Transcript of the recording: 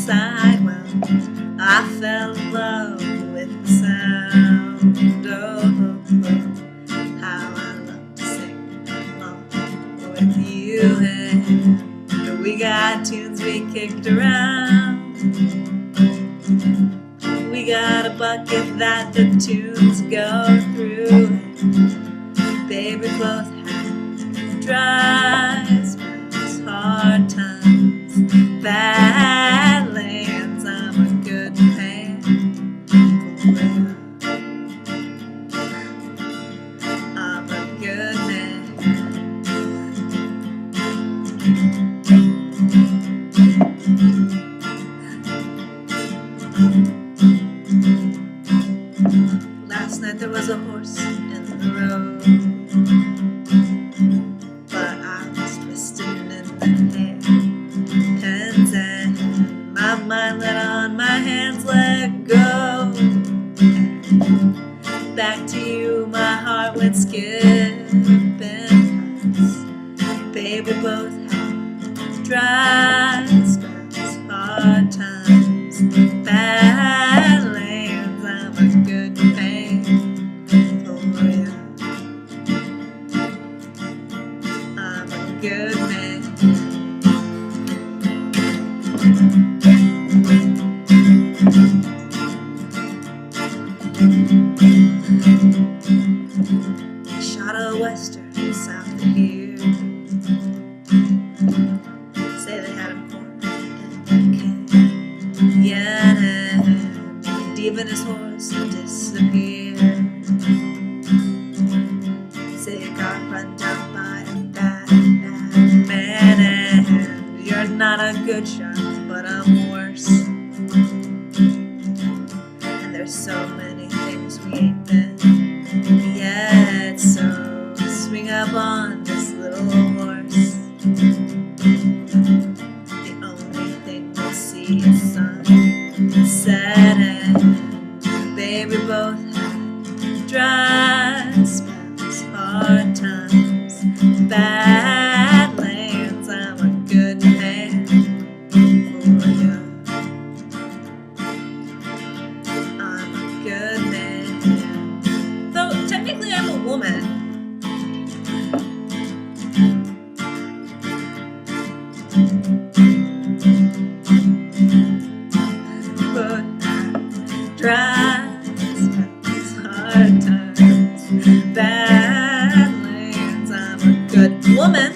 inside. Well, I fell in love with the sound. Oh, how I love to sing along with you. And we got tunes we kicked around. We got a bucket that the tunes go through. Baby, both have dry spells, hard times, bad lands. I'm a good man for you. I'm a good man. Last night there was a horse in the road, but I was twisted in the hairpins and my mind let on, my hands let go. Back to you, my heart went skipping past. Baby, both have dry spells, hard times, bad lands. I'm a good man for you. I'm a good man. Shot a western south of here. Say they had him cornered in the canyon, and even his horse disappeared. Say you got run down by a bad man, and you're not a good shot, but I'm worse. And there's so many things we ain't been yet, so swing up on this little horse. The only thing we'll see is sunset, and baby, both have dry spells, hard times, bad lands. I'm a good man for you. I'm a good man. Though technically I'm a woman. But dry spells, hard times, bad lands. I'm a good woman.